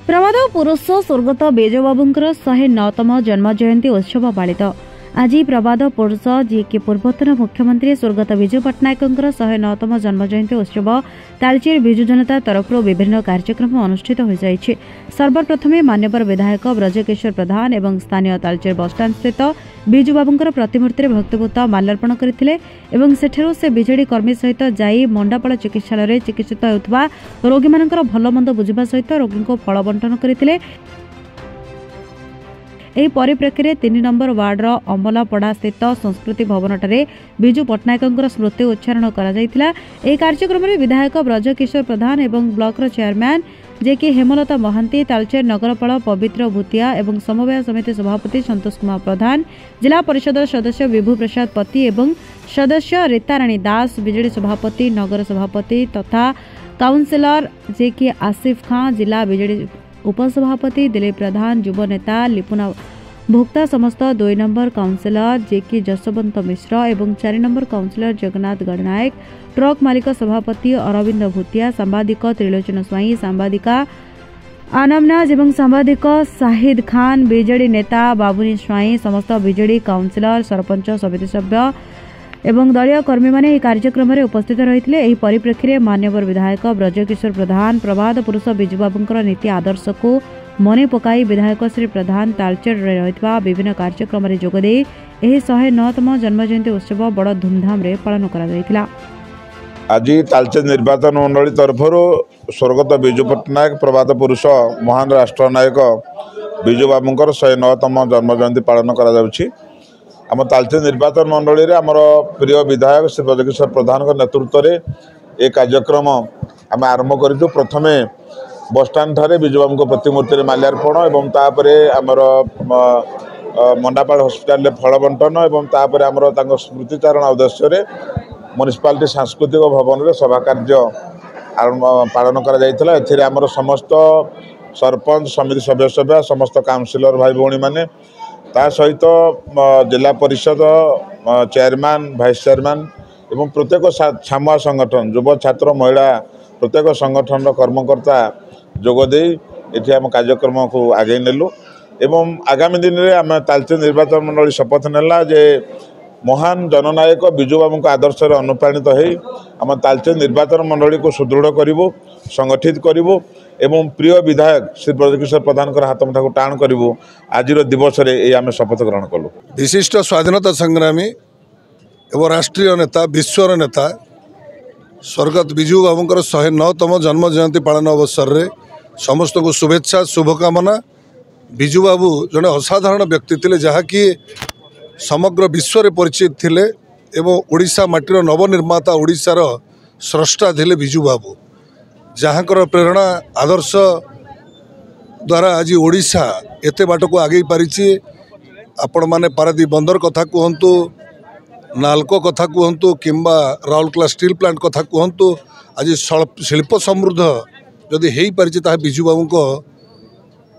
प्रवाद पुरुष स्वर्गत बेजबाबूंकर 109तम जन्म जयंती उत्सव पालित। आज प्रवाद पुरुष जी के पूर्वतन मुख्यमंत्री स्वर्गत विजु पट्टनायक 109तम जन्म जयंती उत्सव तालचेर विजु जनता तरफ विभिन्न कार्यक्रम अनुष्ठित हो जाइछि। सर्वप्रथम मान्यवर विधायक ब्रजकिशोर प्रधान एवं स्थानीय तालचेर बसस्टाण्ड स्थित बिजुबाबूंकर प्रतिमूर्ति भक्तिपूत माल्यार्पण करथिले एवं सेठरू से बिजेडी कर्मी सहित जाई मंडापाल चिकित्सालय चिकित्सित हेउथबा रोगी मानकर भलमंद बुझिबा सहित रोगी को फल बंटन करथिले। ଏହି ପରିପ୍ରେକ୍ଷୀରେ 3 ନମ୍ବର ୱାର୍ଡର ଅମଲାପଡ଼ା ସ୍ଥିତ ସଂସ୍କୃତି ଭବନଠାରେ ବିଜୁ ପଟ୍ଟନାୟକଙ୍କର ସ୍ମୃତି ଉଚ୍ଚାରଣ କରାଯାଇଥିଲା। ଏହି କାର୍ଯ୍ୟକ୍ରମରେ ବିଧାୟକ ବ୍ରଜକିଶୋର ପ୍ରଧାନ ଏବଂ ବ୍ଲକର ଚେୟାରମ୍ୟାନ୍ जेकि हेमलता महांती, तालचेर नगरपाल पवित्र भूतिया एवं समवाय समिति सभापति संतोष कुमार प्रधान, जिला परिषद सदस्य विभू प्रसाद पति एवं सदस्य रीताराणी दास, बिजेडी सभापति, नगर सभापति तथा काउंसिलर जेकि आसिफ खां, जिला बिजेडी उपसभापति दिलीप प्रधान, युव नेता लिपुना भोक्ता, समस्त 2 नंबर काउंसिलर जेकि जसवंत मिश्र एवं 4 number councillor Jagannath Gananayak, truck मालिक सभापति अरविंद भूतिया, सांबादिक त्रिलोचन स्वाई, सांबादिका आनमनाज एवं सांबादिक शाहिद खान, बिजेडी नेता बाबुनी स्वाई, समस्त बिजेडी काउंसिलर, सरपंच, समिति सभ्य एवं दलीय कर्मी माने कार्यक्रम में उपस्थित रही। एही परिप्रेक्षी मान्यवर विधायक ब्रजकिशोर प्रधान प्रवाद पुरुष बिजुबाबूंकर नीति आदर्श को मने पकाई विधायक श्री प्रधान तालचेर रहितबा विभिन्न कार्यक्रम में जोगदे एही 109तम जन्म जयंती उत्सव बड़ धूमधाम रे पालन करा जायतिला। आज तालचेर निर्वाचन मंडली तरफ स्वर्गत बिजु पट्टनायक प्रवाद पुरुष महान राष्ट्रनायक बिजुबाबूंकर 109तम जन्म जयंती पालन करा जाउछि। आम तालचेर निर्वाचन मंडली रे हमर प्रिय विधायक श्री ब्रजकिशोर प्रधान नेतृत्व में ये कार्यक्रम आम आरंभ करूँ। प्रथमे बसस्टाण्ड ठारे बिजुबाबू प्रतिमूर्ति माल्यार्पण एवं तापरे आमर मंडापाल हॉस्पिटल फल बंटन एवं तापरे आमर स्मृतिचारण उद्देश्य म्युनिसिपालिटी सांस्कृतिक भवन में सभा कार्य पालन करा जायतिला। एथिरे आमर समस्त सरपंच, समिति सदस्य, समस्त काउंसिलर भाई भौणी माने ता सहित जिला परिषद चेयरमैन, वाइस चेयरमैन एवं प्रत्येक छामुआ संगठन, युव छात्र, महिला प्रत्येक संगठन कर्मकर्ता जोगदे ये आम कार्यक्रम को आगे नेलु एवं आगामी दिन में आम तालचेर निर्वाचन मंडली शपथ नेला जे महान जननायक बिजुबाबू आदर्श अनुप्राणित हो आम तालचेर निर्वाचन मंडली को सुदृढ़ करूँ, संगठित करूँ एवं प्रिय विधायक श्री ब्रजकिशोर प्रधान हाथ मुठा को टाण करूँ। आज दिवस रे आम शपथ ग्रहण कलु। विशिष्ट स्वाधीनता संग्रामी एवं राष्ट्रीय नेता, विश्वर नेता स्वर्गत बिजू बाबूंकर 109तम जन्म जयंती पालन अवसर में समस्त को शुभेच्छा, शुभकामना। बिजू बाबू जड़े असाधारण व्यक्ति थे जहाँकि समग्र विश्व में परिचित थिले एवं ओडिशा माटीर नवनिर्माता, ओडिशार स्रष्टा थे बिजू बाबू, जहाँकर प्रेरणा आदर्श द्वारा आज ओडिशा एते बाट को आगे पारिछि। आपण माने पारादीप बंदर कथा कहतु, नालको कथा कहतु किंबा राउरकेला स्टील प्लांट कथा कहतु, आज शिल्प समृद्ध जदि हो पारिछि ताहा बिजू बाबू को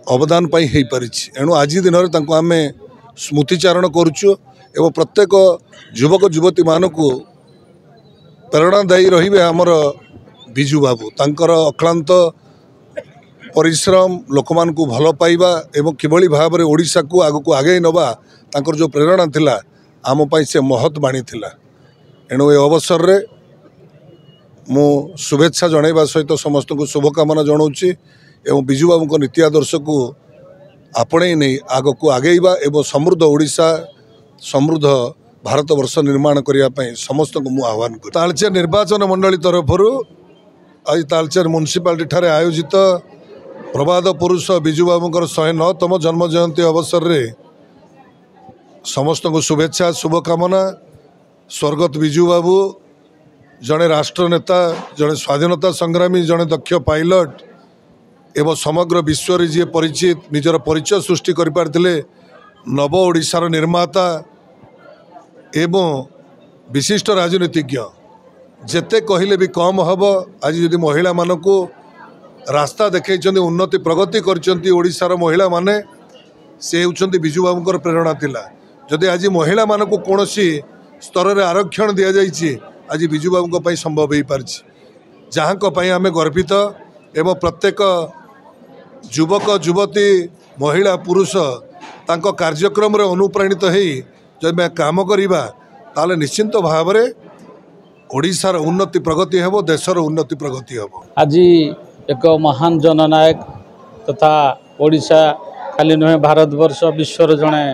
अवदान पाई हो पारिछि। एणु आज दिन में तांको आमे स्मृतिचारण करुछु एवं प्रत्येक युवक युवती मानकु प्रेरणादायी रहिबे हमर बिजू बाबू। तांकर अक्लांत परिश्रम, लोक मान को भल पाइबा एवं किभली भाव में ओडिशा को आग को आगे नवा तांकर जो प्रेरणा थिला आम पाई से महत बाणी थिला। एणु ए अवसर रे मु शुभेच्छा जणाइबा सहित समस्त को शुभकामना जनाऊँगी एवं बिजू बाबू नीति आदर्श को आपणे नहीं आग को आगेबा एवं समृद्ध ओडिशा, समृद्ध भारत वर्ष निर्माण करने समस्त को मु आह्वान कर। तालचेर निर्वाचन मंडली तरफ आज तालचेर म्युनिसिपालिटी ठारे आयोजित प्रवाद पुरुष बिजू बाबूंकर 109तम जन्म जयंती अवसर में समस्त को शुभेच्छा, शुभकामना। स्वर्गत बिजू बाबू जड़े राष्ट्रनेता, जड़े स्वाधीनता संग्रामी, जड़े दक्ष पायलट एवं समग्र विश्व रे जी परिचित निजर परिचय सृष्टि कर पारथिले, नव ओडिशार निर्माता एवं विशिष्ट राजनीतिज्ञ। जेते कहले भी कम हब। आज यदि महिला मानकु रास्ता देखै उन्नति प्रगति करचंती ओडिशार महिला माने, से होउचंती बिजू बाबूंकर प्रेरणा थिला। जदि आज महिला मानकु कोनोसी स्तर रे आरक्षण दिया जाइछि, आज बिजू बाबूंको पई संभव हो पारछि, जहाँको पई आमे गर्वित एवं प्रत्येक युवक युवती महिला पुरुष तांको कार्यक्रम रे अनुप्राणित हो जब काम करवा ताले निश्चिंत भाव में ओडिशार उन्नति प्रगति हेबो देशर उन्नति प्रगति हेबो। आज एक महान जननायक तथा ओडिशा खाली नुहे भारतवर्ष विश्वर जड़े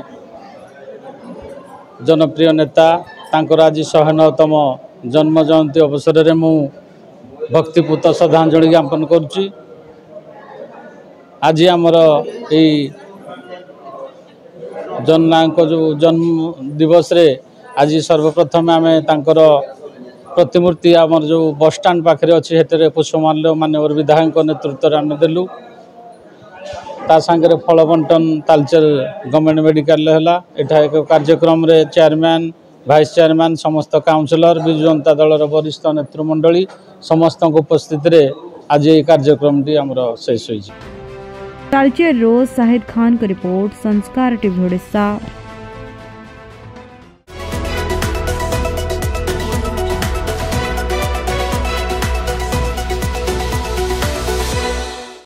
जनप्रिय नेता तांकर आज 109तम जन्म जयंती अवसर में मु भक्तिपूत श्रद्धांजलि ज्ञापन करुच्ची। आज आमर यही जननायक जो जन्म दिवस रे आज सर्वप्रथम आम तांकर प्रतिमूर्ति आमर जो बस स्टाण्ड पाखे अच्छी से पुष्पमाल्य माननीय विधायक नेतृत्व में आम देलु ता सांगे फल बंटन तालचेर गवर्नमेंट मेडिकल एठा एक कार्यक्रम रे चेयरमैन वाइस चेयरमैन समस्त काउंसिलर विजु जनता दलर वरिष्ठ नेतृमंडली समस्त उपस्थित रे आज ये कार्यक्रम आमर शेष होइछि। तालचेर रोज शाहिद खान को रिपोर्ट, संस्कार टीवी ओडिशा।